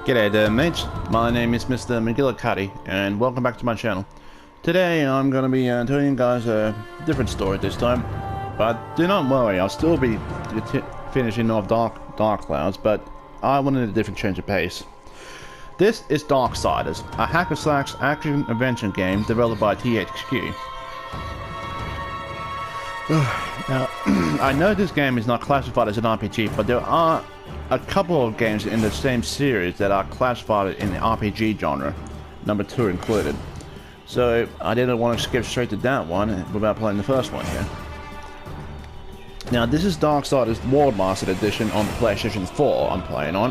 G'day there mates, my name is Mr. Magilla-cutti and welcome back to my channel. Today I'm going to be telling you guys a different story this time, but do not worry, I'll still be finishing off Dark Clouds, but I wanted a different change of pace. This is Darksiders, a hack-and-slash action-adventure game developed by THQ. Now, I know this game is not classified as an RPG, but there are a couple of games in the same series that are classified in the RPG genre, number 2 included. So I didn't want to skip straight to that one without playing the first one here. Now this is Darksiders Warmastered edition on the PlayStation 4 I'm playing on,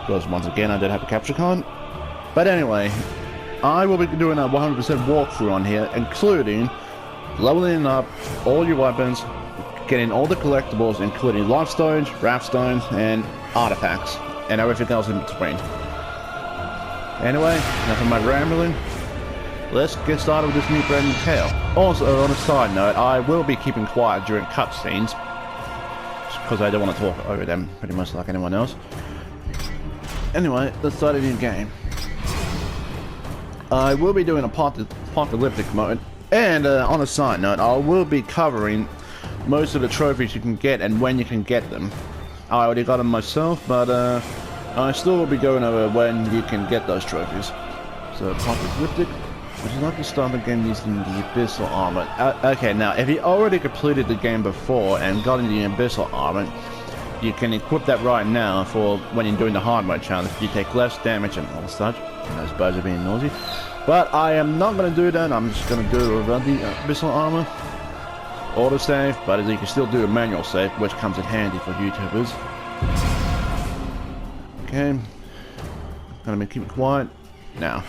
because once again I did have a capture card. But anyway, I will be doing a 100% walkthrough on here, including leveling up all your weapons, getting all the collectibles, including lifestones, raftstones, and artifacts, and everything else in between. Anyway, enough of my rambling. Let's get started with this new brand new tale. Also, on a side note, I will be keeping quiet during cutscenes, because I don't want to talk over them pretty much like anyone else. Anyway, let's start a new game. I will be doing a apocalyptic mode, and on a side note, I will be covering most of the trophies you can get and when you can get them. I already got them myself, but I still will be going over when you can get those trophies. So, apocalyptic. Would you like to start the game using the Abyssal Armor? Okay, now, if you already completed the game before and got in the Abyssal Armor, you can equip that right now for when you're doing the hard mode challenge. You take less damage and all such. Those birds are being noisy. But I am not going to do that. I'm just going to do it without the Abyssal Armor. Autosave, but you can still do a manual save, which comes in handy for YouTubers. Okay. I'm going to keep it quiet. Now.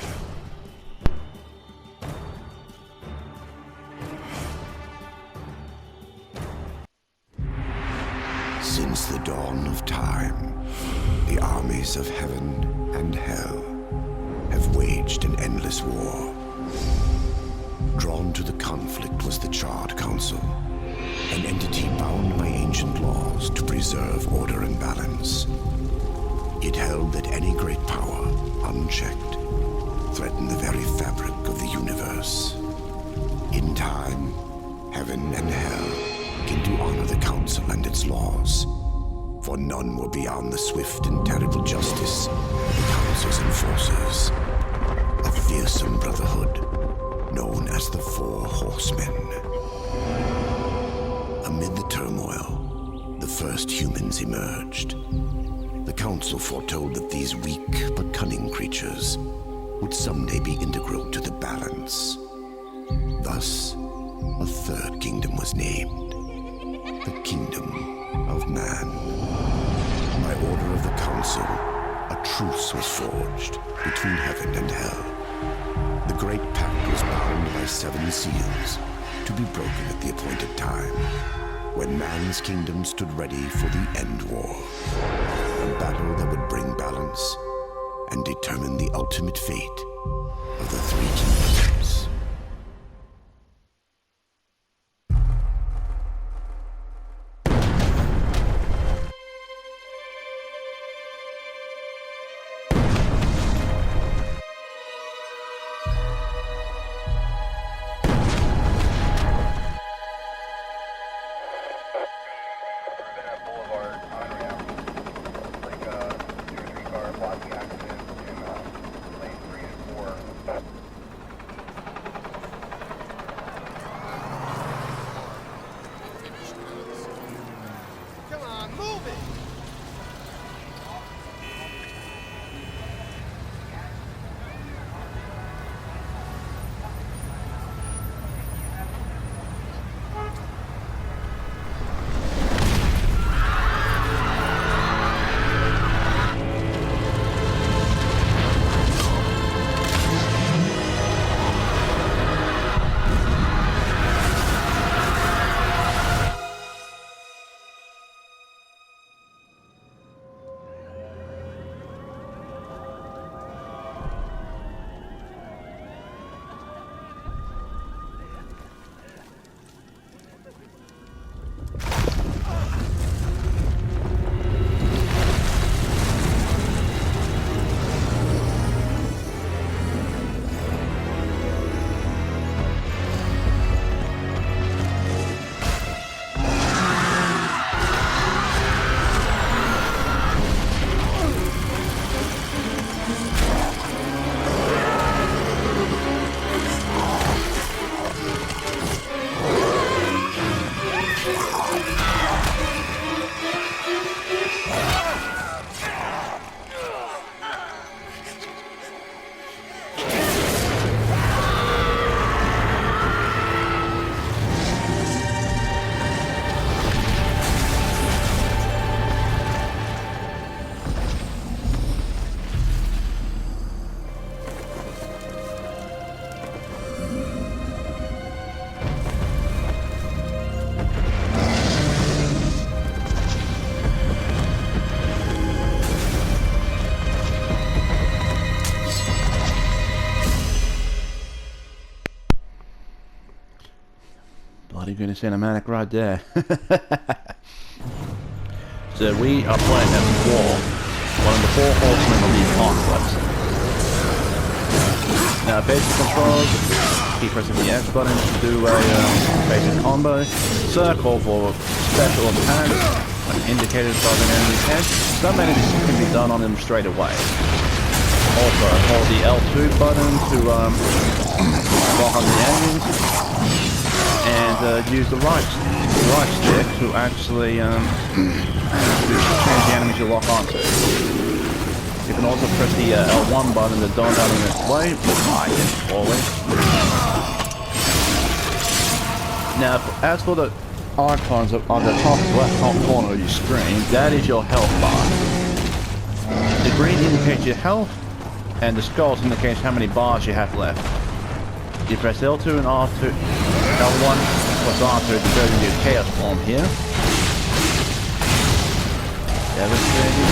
Since the dawn of time, the armies of heaven and hell have waged an endless war. Drawn to the conflict was the Charred Council, an entity bound by ancient laws to preserve order and balance. It held that any great power, unchecked, threatened the very fabric of the universe. In time, heaven and hell came to honor the Council and its laws, for none were beyond the swift and terrible justice of the Council's enforcers, a fearsome brotherhood known as the Four Horsemen. Amid the turmoil, the first humans emerged. The Council foretold that these weak but cunning creatures would someday be integral to the balance. Thus, a third kingdom was named, the Kingdom of Man. By order of the Council, a truce was forged between heaven and hell. The Great Pact was bound by 7 seals, to be broken at the appointed time, when man's kingdom stood ready for the Endwar, a battle that would bring balance and determine the ultimate fate of the 3 kingdoms. bloody good cinematic right there. So we are playing as War, one of the 4 Horsemen of the Apocalypse. Now basic controls, keep pressing the X button to do a basic combo, circle for special attacks, when indicated by the enemy's head. Some enemies can be done on them straight away. Also hold the L2 button to lock on the enemies, and use the right stick to actually change the enemies you lock onto. You can also press the L1 button to don't out in its way, always. Now, as for the icons on the top left top corner of your screen, that is your health bar. The green indicates your health, and the skulls indicates how many bars you have left. You press L2 and R2, L1 plus R2 to go into your chaos form here. Devastating.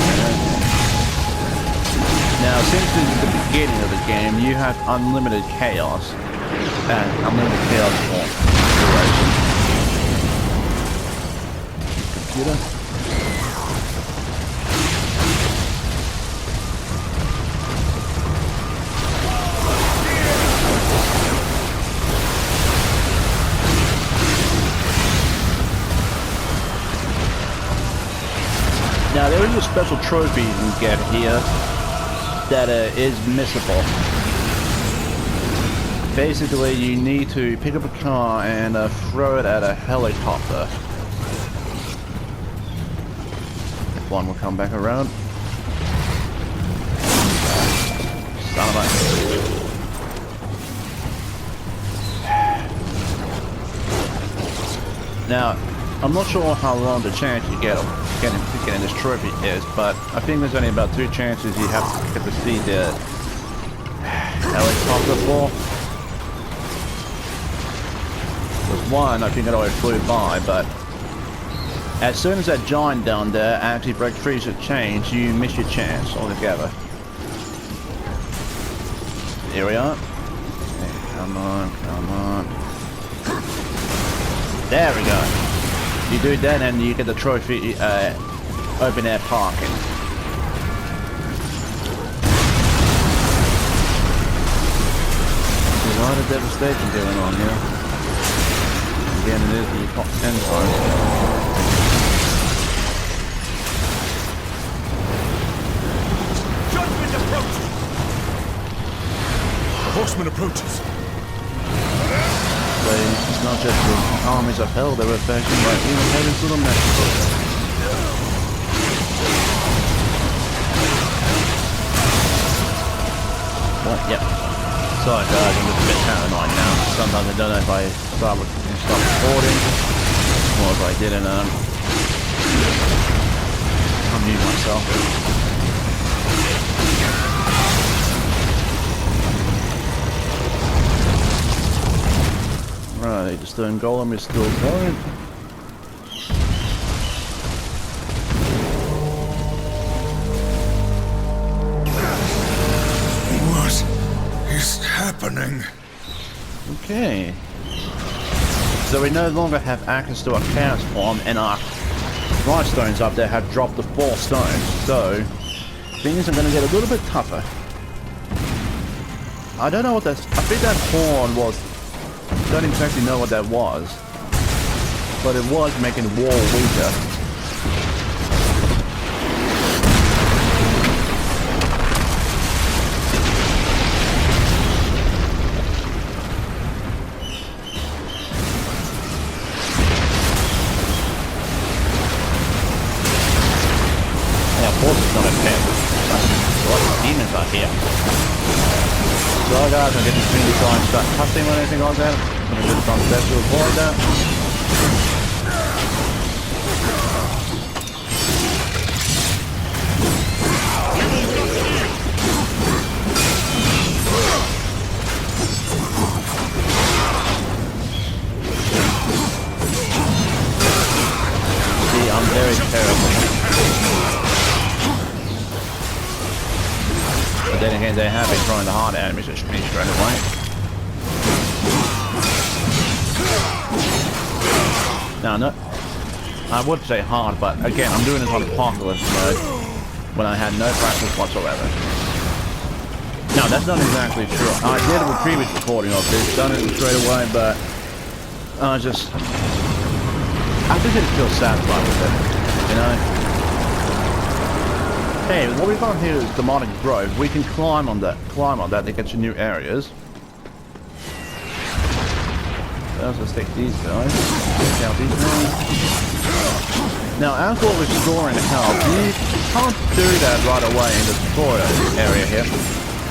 Now, since this is the beginning of the game, you have unlimited chaos and unlimited chaos form duration. Computer. Now there is a special trophy you can get here that is missable. Basically you need to pick up a car and throw it at a helicopter. If one will come back around. Son of a... Now, I'm not sure how long the chance you get getting this trophy is, but I think there's only about 2 chances you have to get to see the helicopter for. There's one, I think it already flew by, but as soon as that giant down there actually breaks free of change, you miss your chance altogether. Here we are. Come on, come on. There we go. You do that and you get the trophy open air parking. There's a lot of devastation going on here. Again, it is the top 10 times. Judgment approaches! The Horseman approaches. It's not just the armies of hell that were affected by even heaven's little messages. What? Yep. Sorry guys, I'm just a bit paranoid now. Sometimes I don't know if I start recording or if I didn't unmute myself. Right, the stone golem is still going. What is happening? Okay. So we no longer have access to our chaos form, and our right stones up there have dropped the 4 stones. So things are going to get a little bit tougher. I don't know what that's. I think that horn was. Don't exactly know what that was, but it was making the wall weaker. Yeah, of course it's not a pet. A lot of demons are here. So guys, I'm getting to try and start cussing or anything like that. I'm going to do some steps to avoid that. See, I'm very terrible. But then again, they have been throwing the hard enemies at me straight away. Now, no, I would say hard, but again, I'm doing this on apocalypse mode when I had no practice whatsoever. Now, that's not exactly true. I did a previous recording of this, done it straight away, but I just didn't feel satisfied with it, you know? Hey, what we've got here is demonic growth. We can climb on that to get to new areas. Let's just take these guys. Take out these guys. Now, as we're restoring health, you can't do that right away in the tutorial area here.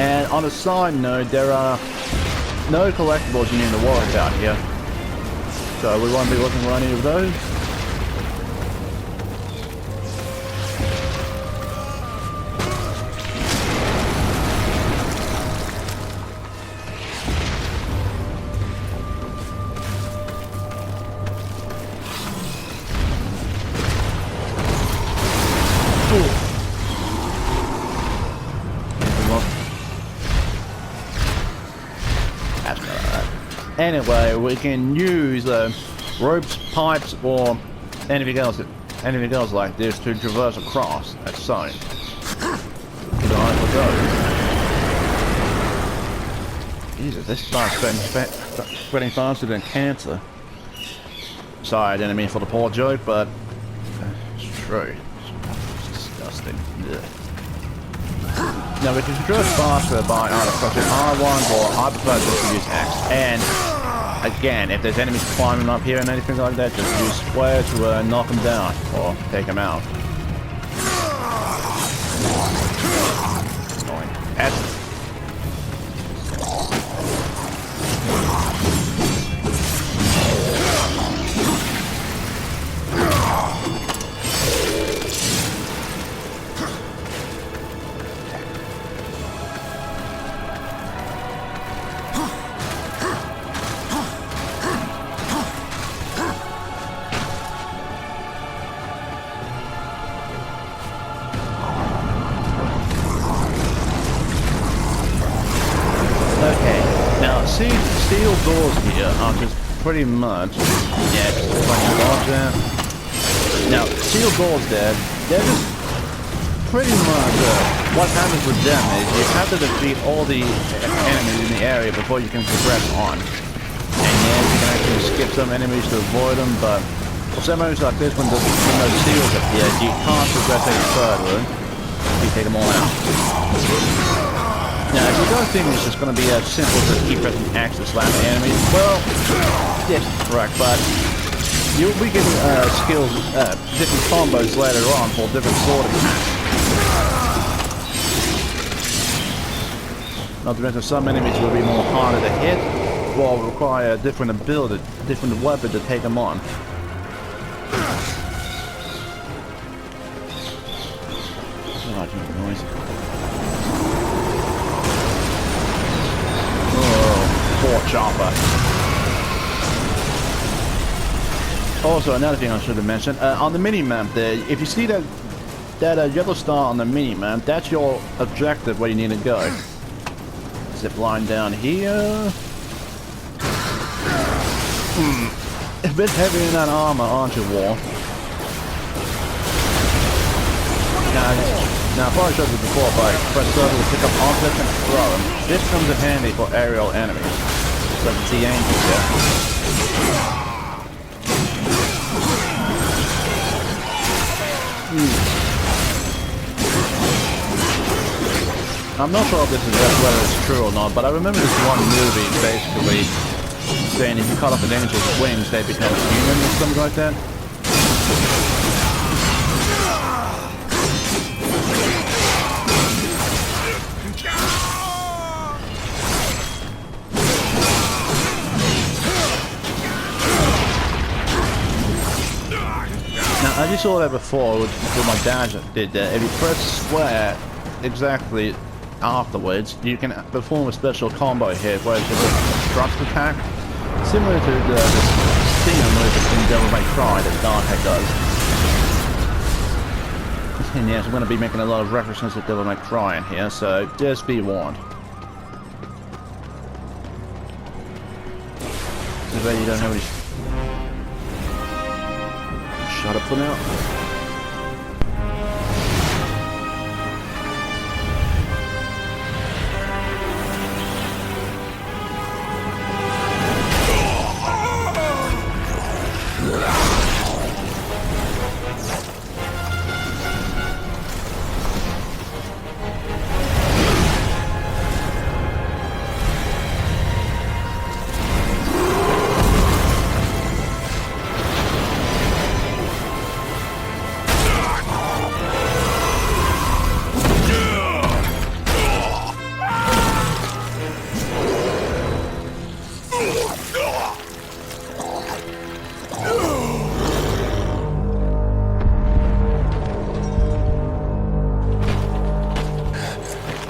And on a side note, there are no collectibles you need to worry about here. So we won't be looking for any of those. Anyway, we can use ropes, pipes, or anything else like this to traverse across at sight. Good eye for those. Jesus, this starts spreading faster than cancer. Sorry, I didn't mean for the poor joke, but it's true. It's disgusting. Ugh. Now we can traverse faster by either pressing R1 or I prefer just to use X. And again, if there's enemies climbing up here and anything like that, just use square to knock them down or take them out. Annoying. Steel doors here are just pretty much, yeah, just plenty of doors there. Now, steel doors there, they're just pretty much, what happens with them is you have to defeat all the enemies in the area before you can progress on. And yeah, you can actually skip some enemies to avoid them, but for some enemies like this, when those seals appear, you can't progress any further. You take them all out. Now, if you don't think it's just going to be as simple as keep pressing X to slam the enemies, well, yes, correct, but you'll be getting skills, different combos later on for different sword attacks. Not to mention some enemies will be more harder to hit, or require a different ability, different weapon to take them on. Oh, noise. Chopper. Also, another thing I should have mentioned, on the mini-map there, if you see that yellow star on the mini-map, that's your objective where you need to go. Zip line down here. A bit heavy in that armor, aren't you, War? Now, I've already showed you before, but press circle to pick up objects and throw them. This comes in handy for aerial enemies. So you can see angels here. I'm not sure if this is whether it's true or not, but I remember this one movie basically saying if you cut off an angel's wings, they become human or something like that. I just saw that before with my dad did that. If you press square exactly afterwards, you can perform a special combo hit where it's just a thrust attack. Similar to the Stinger move in Devil May Cry that Darksiders does. And yes, I'm going to be making a lot of references to Devil May Cry in here, so just be warned. So that you don't have any... shut up for now.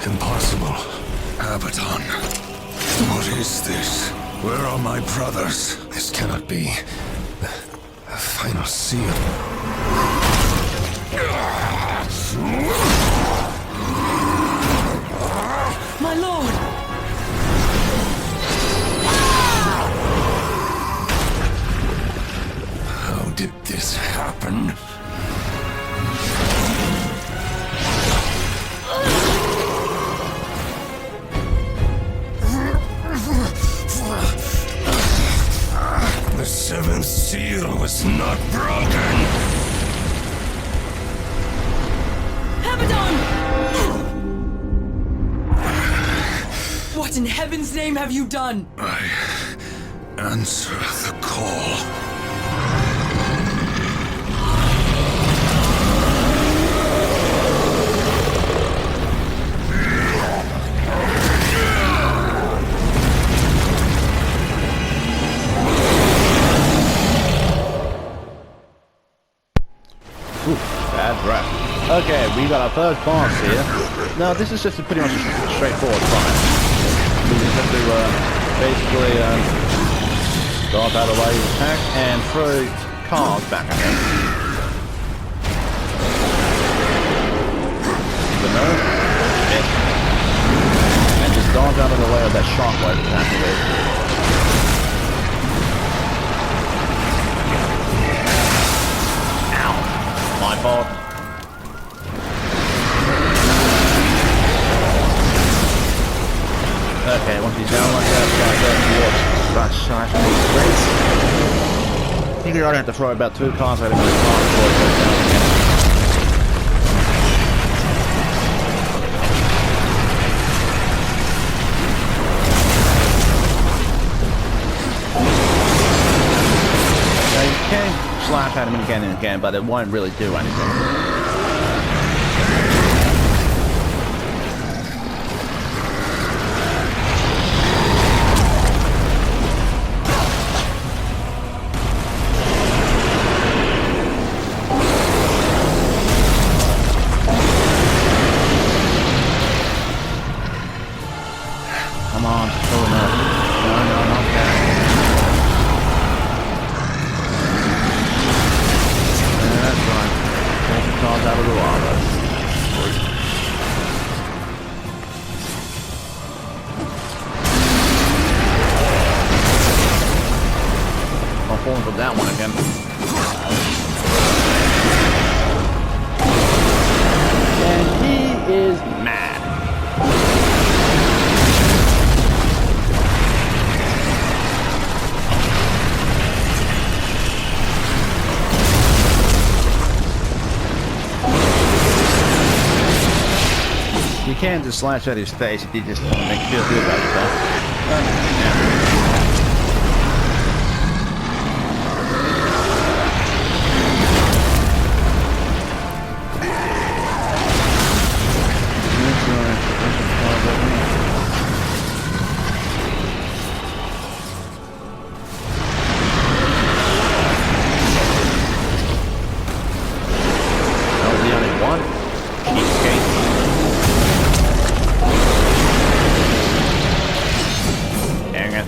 Impossible. Abaddon. What is this? Where are my brothers? This cannot be. The final seal. My lord! How did this happen? The seventh seal was not broken! Abaddon! What in heaven's name have you done? I answer the call. Bad rap. Okay, we got our first boss here. Now, this is just pretty much a straightforward fight. We just have to basically dodge out of the way of attack and throw cars back at him. But no, miss. And just dodge out of the way of that shockwave attack. Ow! My fault. Okay, once he's down like that, start shifting his brakes. I think you're gonna have to throw about 2 cars at him in the car before he goes down again. Now you can slap at him again and again, but it won't really do anything. Come on, just pull him up. No, not that. Yeah, that's right. Take the cars out of the lava. I'll fall into that one again. And he is mad. You can just slash at his face if you just want to make you feel good about yourself. That was the only one. Cheapskate. Dang it.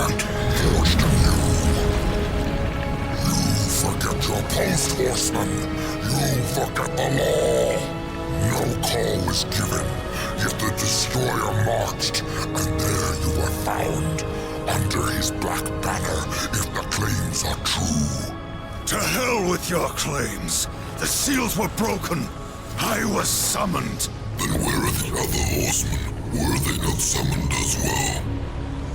covenant forged anew. You forget your post, Horseman. You forget the law. No call was given, yet the destroyer marched, and there you were found, under his black banner, if the claims are true. To hell with your claims! The seals were broken! I was summoned! Then where are the other horsemen? Were they not summoned as well?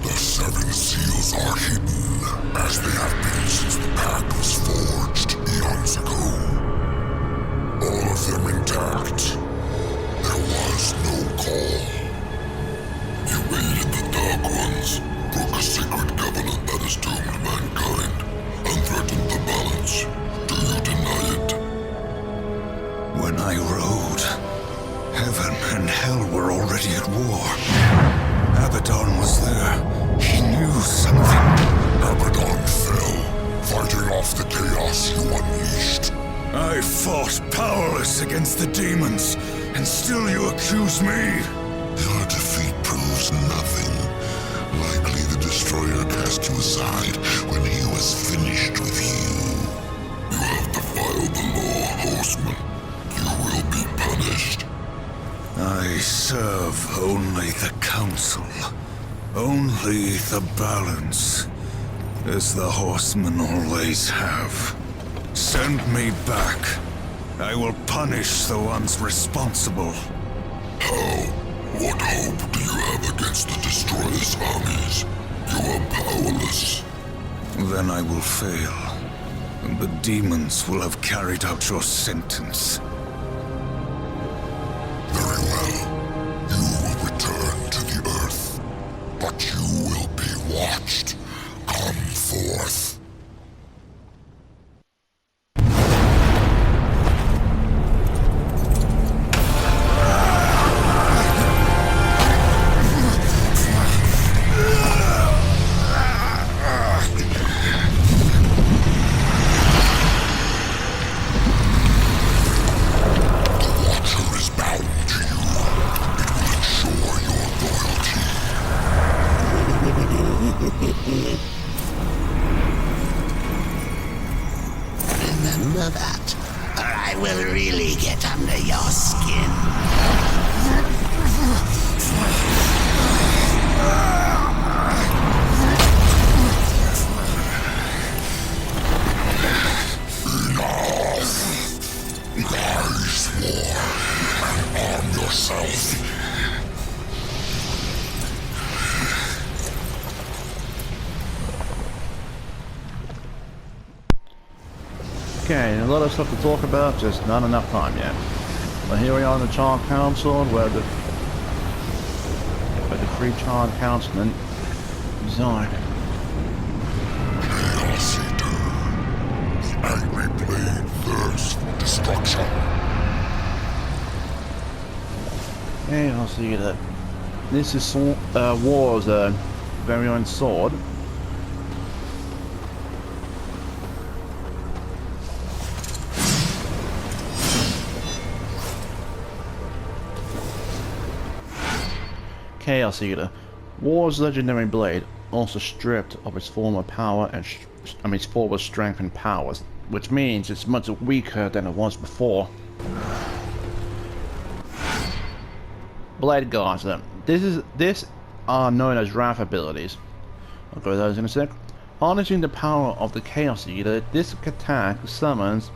The 7 seals are hidden, as they have been since the pact was forged eons ago. All of them intact. There was no call. You aided the Dark Ones, broke a sacred covenant that has doomed mankind, and threatened the balance. Do you deny it? When I rode, heaven and hell were already at war. Abaddon was there. He knew something. Abaddon fell, fighting off the chaos you unleashed. I fought powerless against the demons, and still you accuse me? Your defeat proves nothing. Likely the Destroyer cast you aside when he was finished with you. You have defiled the law, Horseman. You will be punished. I serve only the Council. Only the balance. As the Horsemen always have. Send me back. I will punish the ones responsible. How? What hope do you have against the Destroyer's armies? You are powerless. Then I will fail. And the demons will have carried out your sentence. Very well. You will return to the Earth. But you will be watched. Come forth. Remember that, or I will really get under your skin. I swore, and arm yourself. Okay, a lot of stuff to talk about, just not enough time yet. But here we are in the Child Council, where the Free Child Councilmen reside. Chaos Eater. The angry blade thirsts for destruction. Hey, I'll see you there. This is War's very own sword. Chaos Eater. War's legendary blade, also stripped of its former power and its former strength and powers, which means it's much weaker than it was before. Blade guards. This are known as Wrath abilities. I'll go to those in a sec. Harnessing the power of the Chaos Eater, this attack summons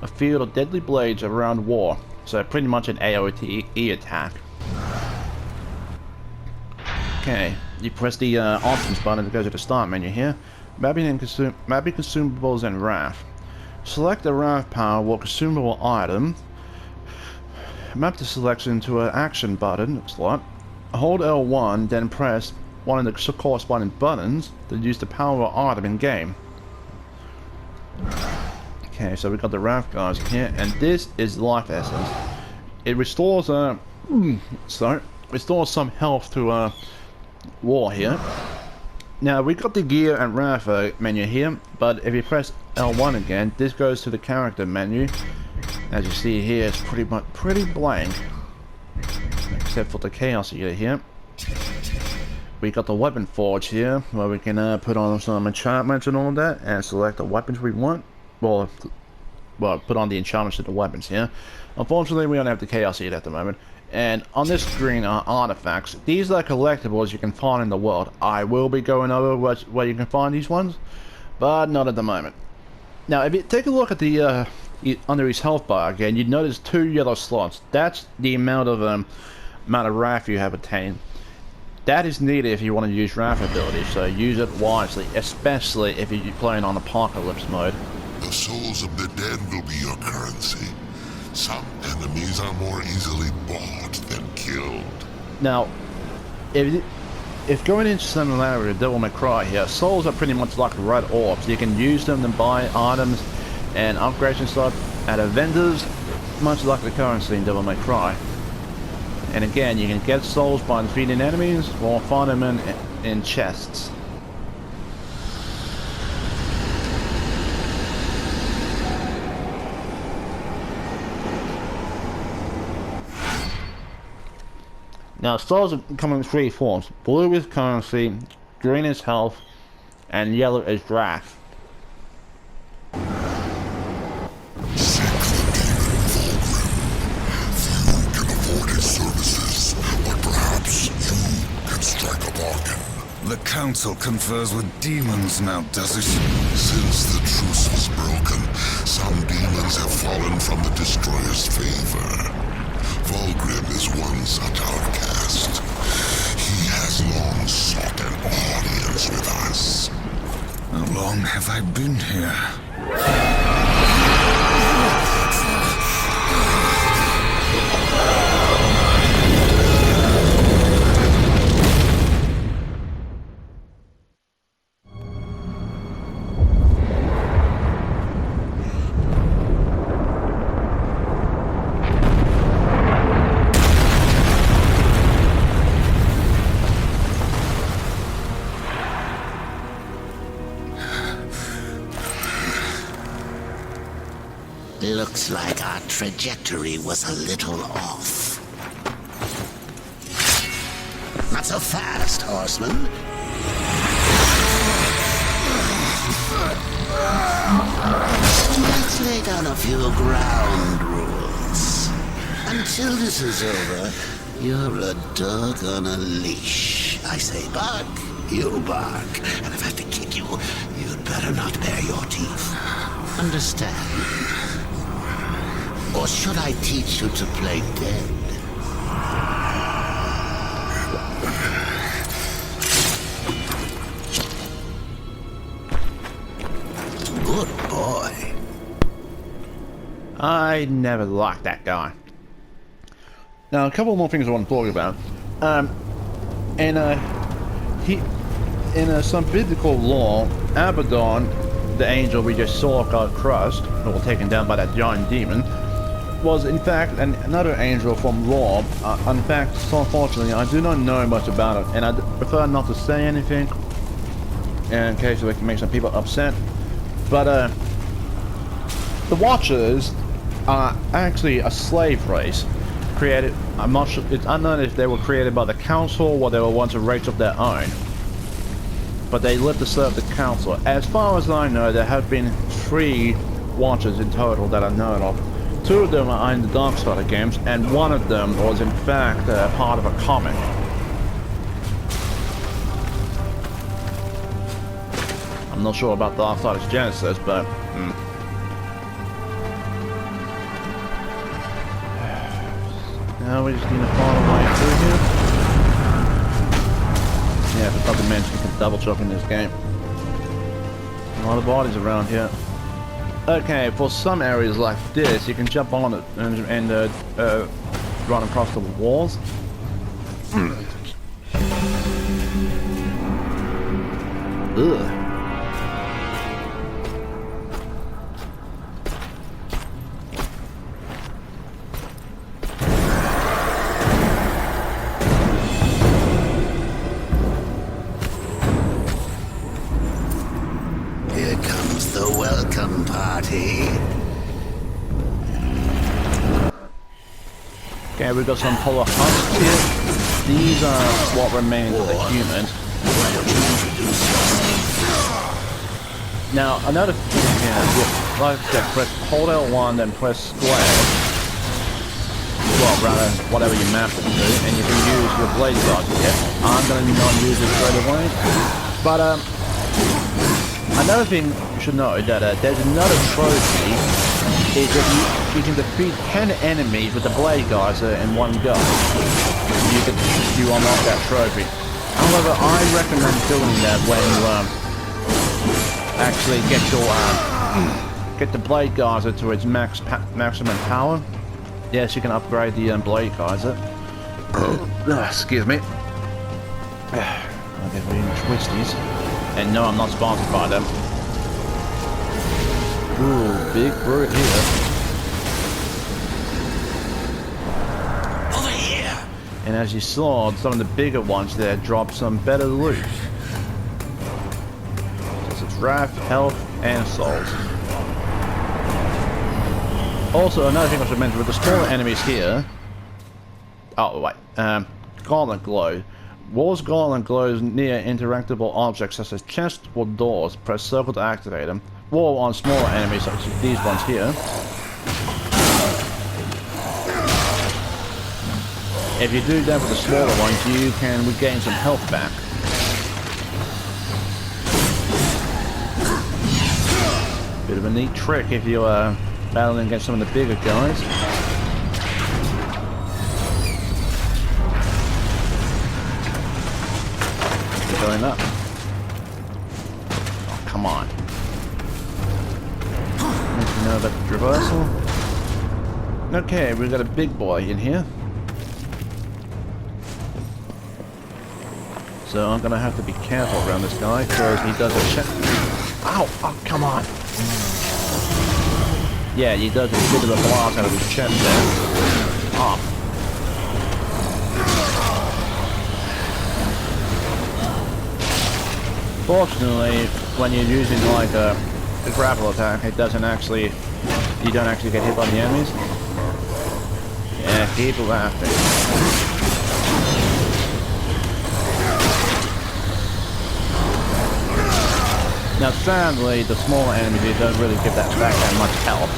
a field of deadly blades around War, so pretty much an AoE attack. Okay, you press the options button to go to the start menu here. Mapping consumables and Wrath. Select the Wrath power or consumable item. Map the selection to an action button slot. Hold L1, then press one of the corresponding buttons to use the power item in game. Okay, so we got the Wrath guys here, and this is Life Essence. It restores restores some health to War here. Now we got the gear and Wrath menu here, but if you press L1 again, this goes to the character menu. As you see here, it's pretty blank, except for the Chaos Eater here. we got the weapon forge here, where we can put on some enchantments and all that, and select the weapons we want. Well, put on the enchantments to the weapons here. Unfortunately, we don't have the Chaos Seed at the moment. And on this screen are artifacts. These are collectibles you can find in the world. I will be going over where you can find these ones, but not at the moment. Now, if you take a look at the under his health bar again, you'd notice 2 yellow slots. That's the amount of wrath you have attained. That is needed if you want to use wrath abilities, so use it wisely, especially if you're playing on apocalypse mode. The souls of the dead will be your currency. Some enemies are more easily bought than killed. Now, if going into similarity to Devil May Cry here, souls are pretty much like red orbs. You can use them to buy items and upgrades and stuff at vendors, much like the currency in Devil May Cry. And again, you can get souls by defeating enemies or find them in chests. Now, souls come in 3 forms. Blue is currency, green is health, and yellow is wrath. Seek the demon Volgrim. Few can afford his services, but perhaps you can strike a bargain. The Council confers with demons now, does it? Since the truce was broken, some demons have fallen from the Destroyer's favor. Volgrim is one such outcast. He has long sought an audience with us. How long have I been here? Looks like our trajectory was a little off. Not so fast, Horseman. Let's lay down a few ground rules. Until this is over, you're a dog on a leash. I say bark, you bark. And if I have to kick you, you'd better not bare your teeth. Understand? Or should I teach you to play dead? Good boy. I never liked that guy. Now, a couple more things I want to talk about. In some biblical lore, Abaddon, the angel we just saw got crushed, or taken down by that giant demon, was in fact another angel from lore. In fact, so unfortunately, I do not know much about it, and I prefer not to say anything in case it can make some people upset. But the Watchers are actually a slave race created. I'm not sure. It's unknown if they were created by the Council or they were once a race of their own. But they live to serve the Council. As far as I know, there have been 3 Watchers in total that I know of. 2 of them are in the Darksiders games, and 1 of them was in fact part of a comic. I'm not sure about Darksiders Genesis, but now we just need to follow my way through here. Yeah, if it's not to mention you can double jump in this game. A lot of bodies around here. Okay, for some areas like this, you can jump on it and run across the walls. Ugh. Here comes the welcome party. Okay, we've got some polar husks here. These are what remains of the humans. Now, another thing, like I said, press hold L1, then press square. Well, rather, whatever you map it to, and you can use your blade guard. Yep, I'm gonna not use it straight away. But, another thing you should know that there's another trophy, is that you can defeat 10 enemies with the blade geyser in one go. You unlock that trophy. However, I recommend doing that when you actually get the blade geyser to its maximum power. Yes, you can upgrade the blade geyser. Excuse me. I get really twisties. And no, I'm not sponsored by them. Ooh, big brute here. Over here! And as you saw, some of the bigger ones there dropped some better loot. So it's wrath, health, and souls. Also, another thing I should mention with the smaller enemies here. Oh wait, Gauntlet Glow. War's Gauntlet glows near interactable objects such as chests or doors. Press circle to activate them. War on smaller enemies such as these ones here. If you do that with the smaller ones, you can regain some health back. Bit of a neat trick if you are battling against some of the bigger guys. Keep going up. Oh, come on. Need to know about the reversal. Okay, we've got a big boy in here. So I'm gonna have to be careful around this guy because he does a check. Ow! Oh, come on! Yeah, he does a bit of a blast out of his chest there. Oh. Fortunately, when you're using like a grapple attack, it doesn't actually. You don't actually get hit by the enemies. Yeah, keep laughing. Now sadly, the smaller enemies don't really give that back that much health.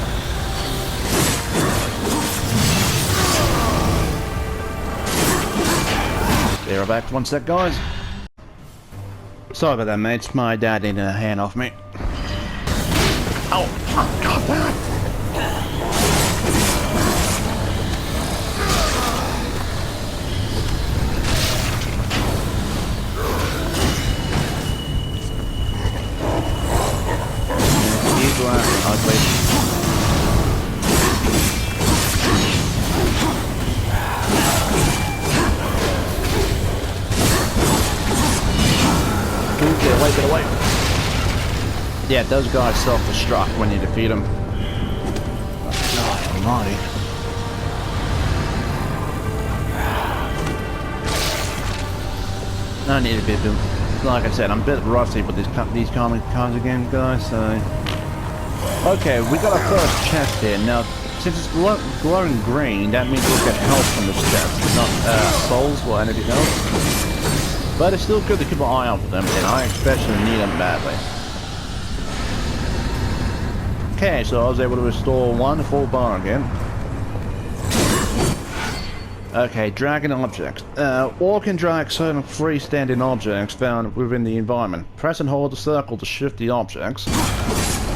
They're back one sec, guys. Sorry about that, mates. My dad needed a hand off me. Oh, oh god damn it. Ugly. Ooh, get away, get away. Yeah, those guys self-destruct when you defeat them. God almighty. I need a bit of, like I said, I'm a bit rusty with these kinds of games, guys, so... Okay, we got our first chest here. Now, since it's glowing green, that means we'll get health from this chest, not souls or anything else. But it's still good to keep an eye out for them, and I especially need them badly. Okay, so I was able to restore one full bar again. Okay, dragging objects. Or can drag certain freestanding objects found within the environment. Press and hold the circle to shift the objects.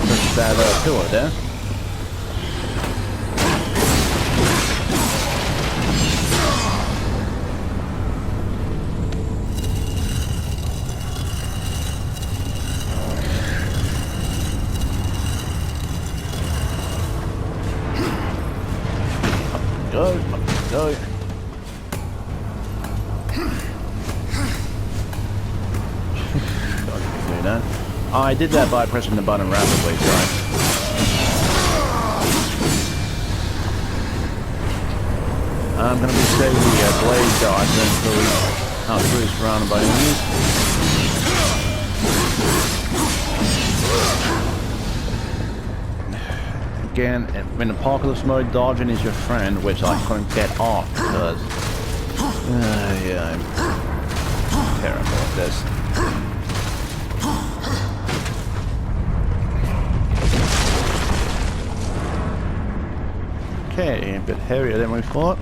Such that pillar there. Go. Do that. I did that by pressing the button rapidly, sorry. I'm gonna be saving the blade dodge until we're surrounded by enemies. Again, in apocalypse mode, dodging is your friend, which I couldn't get off because yeah, I'm terrible at this. Okay, a bit heavier than we thought.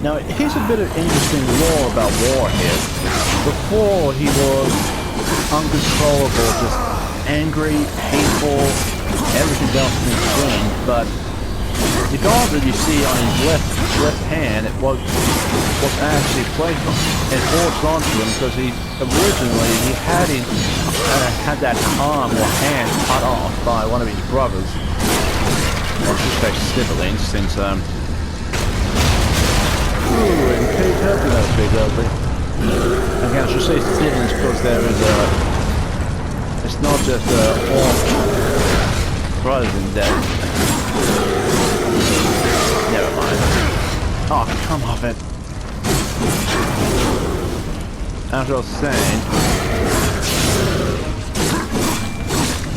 Now, here's a bit of interesting lore about War here. Before, he was uncontrollable, just angry, hateful, everything else in between, but the dog that you see on his left hand, it was actually placed and forced onto him because he originally had that arm or hand cut off by one of his brothers, or should say siblings, since ooh, and Kate Happy, that's big ugly. Again, I should say siblings because there is it's not just all brothers in death. Never mind. Oh, come off it. As I was saying,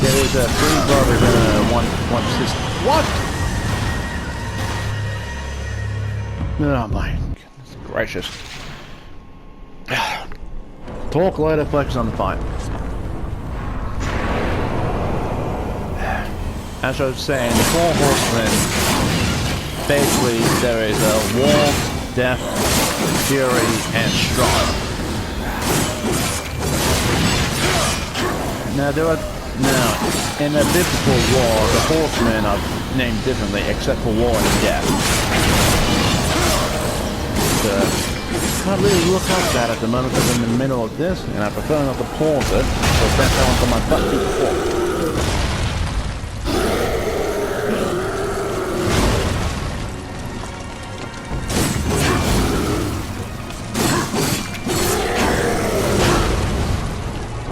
there is 3 brothers and one sister. What? Oh my goodness gracious. Talk later, focus on the fight. As I was saying, the 4 horsemen, basically there is war, death, fury, and strife. Now in the biblical war, the horsemen are named differently except for war and death. Can't really look up that at the moment because I'm in the middle of this, and I prefer not to pause it, so that's how I'm on my butt before.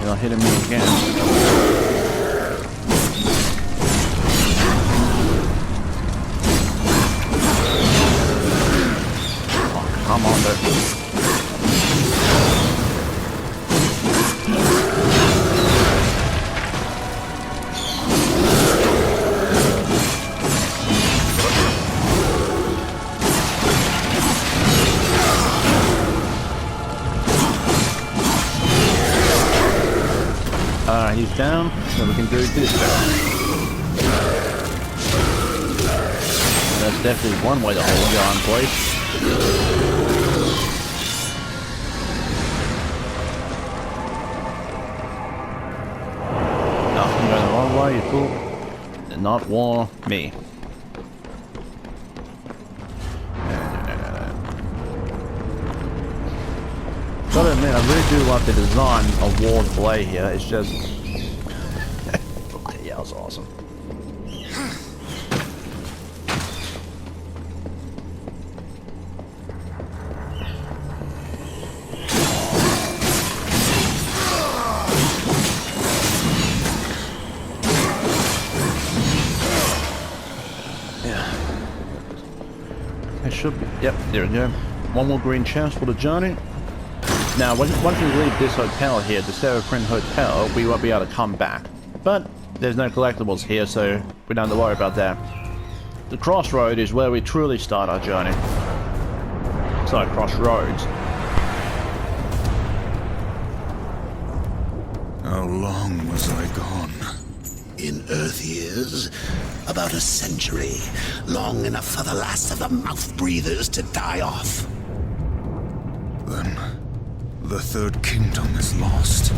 You're hitting me again. Come on, dude. Alright, he's down, so we can do this now. That's definitely one way to hold you on place. Nothing going the wrong way, you fool. Did not war me. Gotta admit, I really do like the design of Ward's blade here. It's just... yeah, it's awesome. It should be. Yep, there we go. One more green chest for the journey. Now, once we leave this hotel here, the Seraphim Hotel, we won't be able to come back. But there's no collectibles here, so we don't have to worry about that. The crossroad is where we truly start our journey. Sorry, crossroads. How long was I gone? In Earth years, about a century. Long enough for the last of the mouth breathers to die off. Then, the Third Kingdom is lost.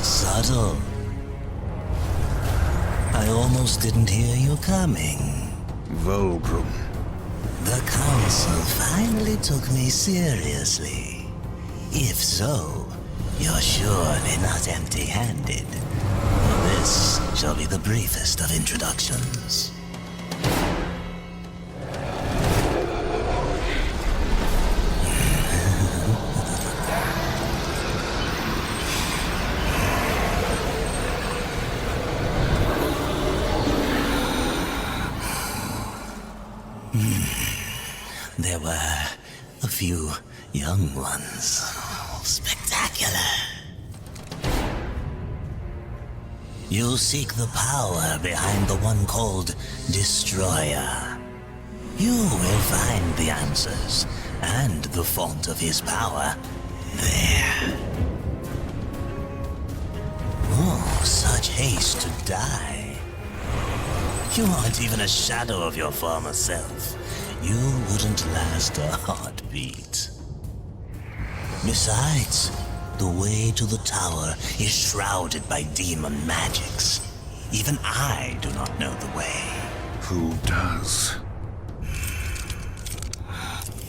Subtle. I almost didn't hear you coming. Volgrum. The Council finally took me seriously. If so, you're surely not empty-handed. This shall be the briefest of introductions. there were a few young ones. Spectacular. You seek the power behind the one called Destroyer. You will find the answers and the font of his power there. Oh, such haste to die. You aren't even a shadow of your former self. You wouldn't last a heartbeat. Besides, the way to the tower is shrouded by demon magics. Even I do not know the way. Who does?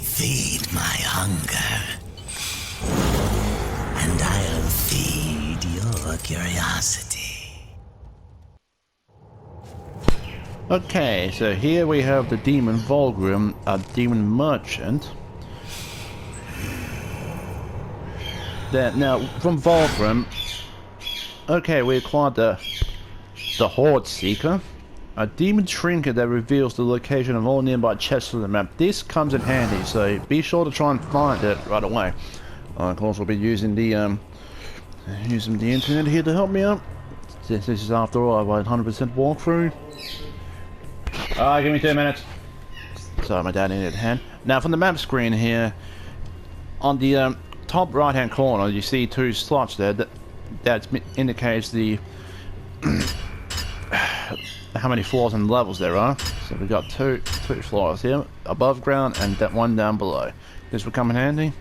Feed my hunger, and I'll feed your curiosity. Okay, so here we have the Demon Volgrim, a Demon Merchant. Now, from Volgrim, okay, we acquired the Horde Seeker, a demon trinket that reveals the location of all nearby chests on the map. This comes in handy, so be sure to try and find it right away. Of course, we'll be using the internet here to help me out. This is after all a 100% walkthrough. Alright, give me 2 minutes. Sorry, my dad needed a hand. Now, from the map screen here, on the top right hand corner, you see 2 slots there. That indicates the how many floors and levels there are. So we've got two floors here, above ground and that one down below. This will come in handy.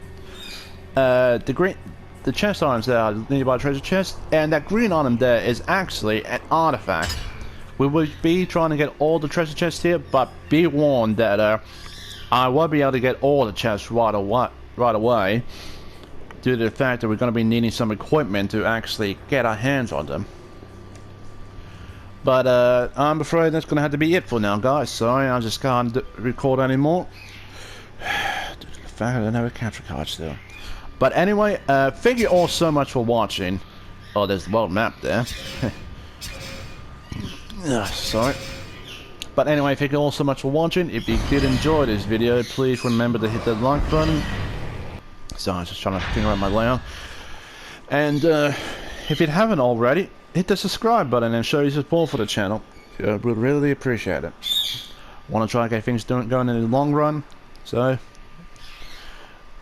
The chest items there are nearby treasure chest, and that green item there is actually an artifact. We will be trying to get all the treasure chests here, but be warned that I won't be able to get all the chests right away, due to the fact that we're going to be needing some equipment to actually get our hands on them. But I'm afraid that's going to have to be it for now, guys. Sorry, I just can't record anymore. Due to the fact I don't have a capture card still. But anyway, thank you all so much for watching. Oh, there's the world map there. Sorry. But anyway, thank you all so much for watching. If you did enjoy this video, please remember to hit that like button. So I was just trying to figure out my layout. And if you haven't already, hit the subscribe button and show your support for the channel. I would really appreciate it. Want to try and get things going in the long run. So,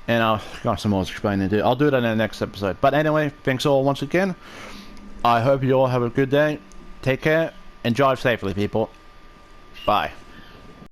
and I've got some more to explain to do. I'll do that in the next episode. But anyway, thanks all once again. I hope you all have a good day. Take care and drive safely, people. Bye.